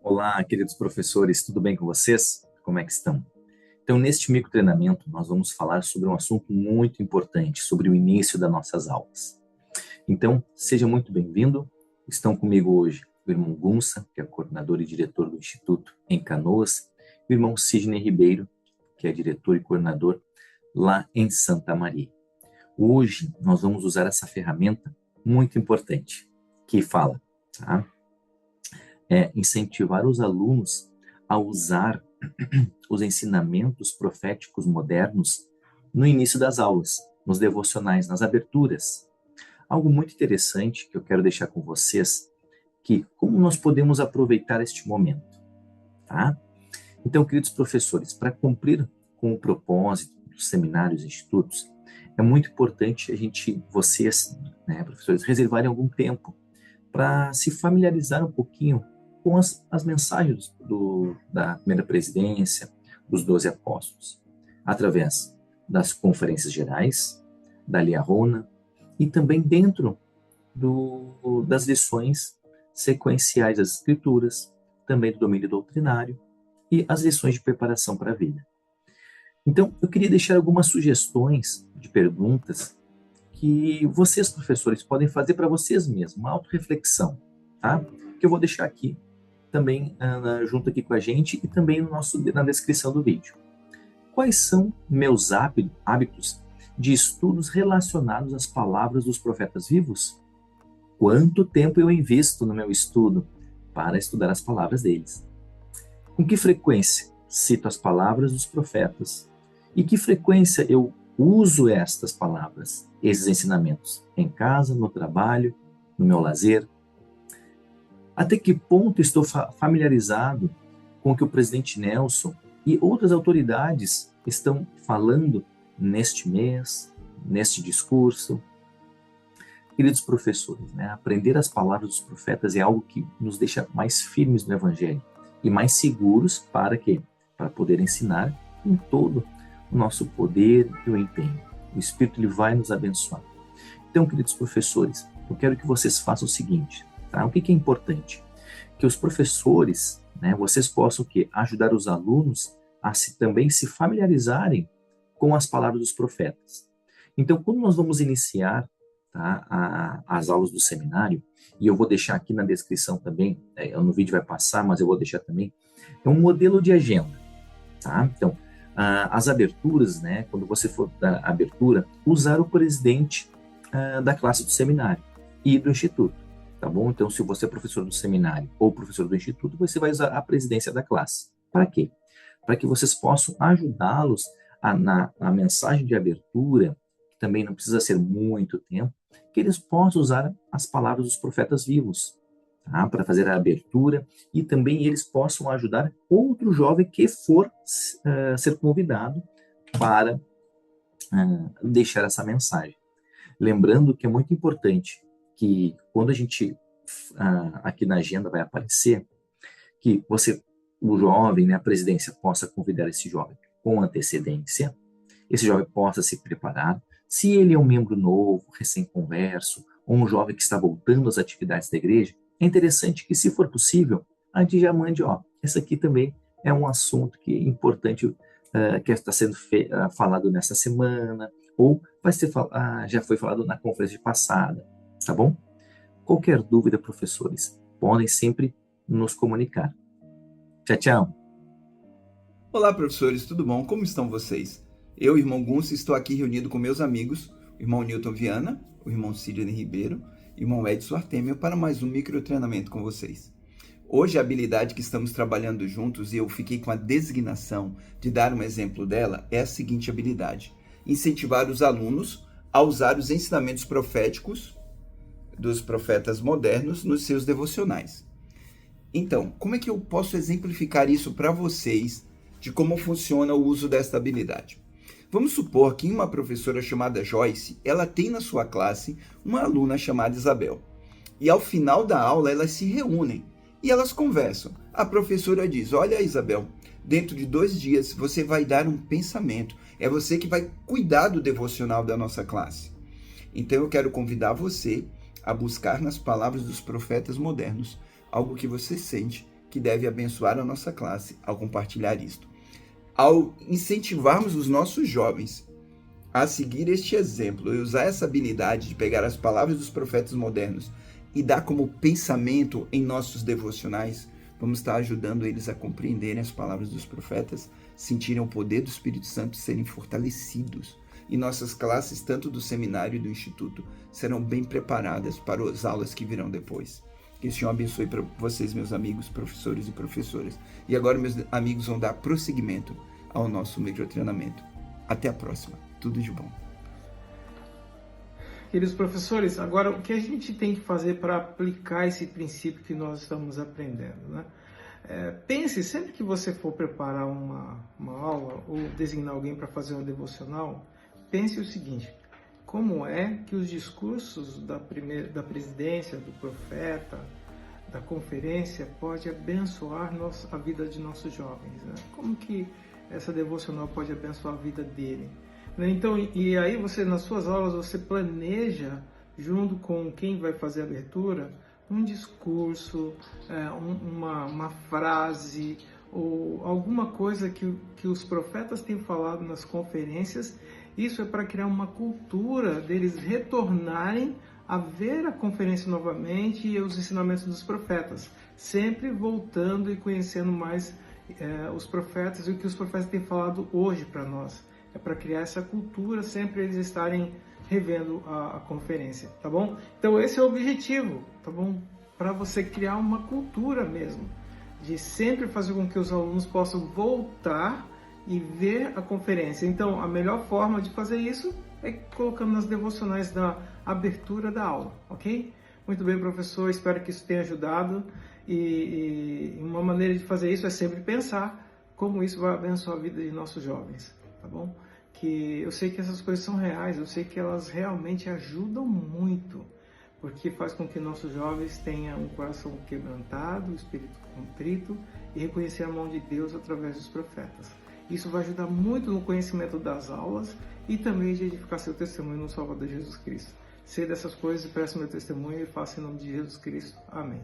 Olá, queridos professores, tudo bem com vocês? Como é que estão? Então, neste microtreinamento, nós vamos falar sobre um assunto muito importante, sobre o início das nossas aulas. Então, seja muito bem-vindo. Estão comigo hoje o irmão Gunça, que é coordenador e diretor do Instituto em Canoas, e o irmão Sidney Ribeiro, que é diretor e coordenador lá em Santa Maria. Hoje, nós vamos usar essa ferramenta muito importante, que fala, tá? Incentivar os alunos a usar os ensinamentos proféticos modernos no início das aulas, nos devocionais, nas aberturas. Algo muito interessante que eu quero deixar com vocês, que como nós podemos aproveitar este momento, tá? Então, queridos professores, para cumprir com o propósito dos seminários e institutos, é muito importante vocês, né, professores, reservarem algum tempo para se familiarizar um pouquinho com as mensagens da primeira presidência, dos 12 apóstolos, através das conferências gerais, da Lia Rona, e também dentro das lições sequenciais das escrituras, também do domínio doutrinário e as lições de preparação para a vida. Então, eu queria deixar algumas sugestões de perguntas que vocês, professores, podem fazer para vocês mesmos, uma autorreflexão, tá? Que eu vou deixar aqui também junto aqui com a gente e também na descrição do vídeo. Quais são meus hábitos de estudos relacionados às palavras dos profetas vivos? Quanto tempo eu invisto no meu estudo para estudar as palavras deles? Com que frequência cito as palavras dos profetas? E que frequência eu uso estas palavras, esses ensinamentos, em casa, no trabalho, no meu lazer? Até que ponto estou familiarizado com o que o presidente Nelson e outras autoridades estão falando neste mês, neste discurso? Queridos professores, né, aprender as palavras dos profetas é algo que nos deixa mais firmes no Evangelho e mais seguros para quê? Para poder ensinar com todo o nosso poder e o empenho. O Espírito ele vai nos abençoar. Então, queridos professores, eu quero que vocês façam o seguinte, tá? O que é importante? Que os professores, né, vocês possam ajudar os alunos a também se familiarizarem com as palavras dos profetas. Então, quando nós vamos iniciar, tá, as aulas do seminário, e eu vou deixar aqui na descrição também, no vídeo vai passar, mas eu vou deixar também, é um modelo de agenda. Tá? Então, as aberturas, né, quando você for dar a abertura, usar o presidente da classe do seminário e do instituto, tá bom? Então, se você é professor do seminário ou professor do instituto, você vai usar a presidência da classe. Para quê? Para que vocês possam ajudá-los na mensagem de abertura, que também não precisa ser muito tempo, que eles possam usar as palavras dos profetas vivos, tá? Para fazer a abertura, e também eles possam ajudar outro jovem que for ser convidado para deixar essa mensagem. Lembrando que é muito importante que quando a gente, aqui na agenda vai aparecer, que o jovem, né, a presidência possa convidar esse jovem com antecedência, esse jovem possa se preparar. Se ele é um membro novo, recém-converso, ou um jovem que está voltando às atividades da igreja, é interessante que, se for possível, a gente já mande, esse aqui também é um assunto que é importante, que está sendo falado nessa semana, ou já foi falado na conferência passada, tá bom? Qualquer dúvida, professores, podem sempre nos comunicar. Tchau, tchau. Olá, professores, tudo bom? Como estão vocês? Eu, irmão Gunça, estou aqui reunido com meus amigos, o irmão Newton Viana, o irmão Sidney Ribeiro e o irmão Edson Artemio, para mais um microtreinamento com vocês. Hoje, a habilidade que estamos trabalhando juntos, e eu fiquei com a designação de dar um exemplo dela, é a seguinte habilidade: incentivar os alunos a usar os ensinamentos proféticos dos profetas modernos nos seus devocionais. Então, como é que eu posso exemplificar isso para vocês, de como funciona o uso desta habilidade? Vamos supor que uma professora chamada Joyce, ela tem na sua classe uma aluna chamada Isabel. E ao final da aula, elas se reúnem e elas conversam. A professora diz: olha, Isabel, dentro de 2 dias você vai dar um pensamento. É você que vai cuidar do devocional da nossa classe. Então eu quero convidar você a buscar nas palavras dos profetas modernos algo que você sente que deve abençoar a nossa classe ao compartilhar isto. Ao incentivarmos os nossos jovens a seguir este exemplo e usar essa habilidade de pegar as palavras dos profetas modernos e dar como pensamento em nossos devocionais, vamos estar ajudando eles a compreenderem as palavras dos profetas, sentirem o poder do Espírito Santo, serem fortalecidos. E nossas classes, tanto do seminário e do instituto, serão bem preparadas para as aulas que virão depois. Que o Senhor abençoe para vocês, meus amigos, professores e professoras. E agora, meus amigos, vão dar prosseguimento ao nosso microtreinamento. Até a próxima. Tudo de bom. Queridos professores, agora o que a gente tem que fazer para aplicar esse princípio que nós estamos aprendendo, né? Pense, sempre que você for preparar uma aula ou designar alguém para fazer uma devocional, pense o seguinte: como é que os discursos da presidência, do profeta, da conferência pode abençoar a vida de nossos jovens, né? Como que essa devocional pode abençoar a vida dele? Então, e aí você, nas suas aulas, você planeja, junto com quem vai fazer a abertura, um discurso, uma frase, ou alguma coisa que os profetas têm falado nas conferências. Isso é para criar uma cultura deles retornarem a ver a conferência novamente e os ensinamentos dos profetas, sempre voltando e conhecendo mais os profetas e o que os profetas têm falado hoje para nós. É para criar essa cultura, sempre eles estarem revendo a conferência, tá bom? Então esse é o objetivo, tá bom? Para você criar uma cultura mesmo, de sempre fazer com que os alunos possam voltar e ver a conferência. Então a melhor forma de fazer isso é colocando nas devocionais da abertura da aula, ok? Muito bem, professor, espero que isso tenha ajudado. E uma maneira de fazer isso é sempre pensar como isso vai abençoar a vida de nossos jovens. Tá bom? Que eu sei que essas coisas são reais, eu sei que elas realmente ajudam muito, porque faz com que nossos jovens tenham um coração quebrantado, um espírito contrito e reconhecer a mão de Deus através dos profetas. Isso vai ajudar muito no conhecimento das aulas e também de edificar seu testemunho no Salvador Jesus Cristo. Sei dessas coisas e peço meu testemunho e faço em nome de Jesus Cristo. Amém.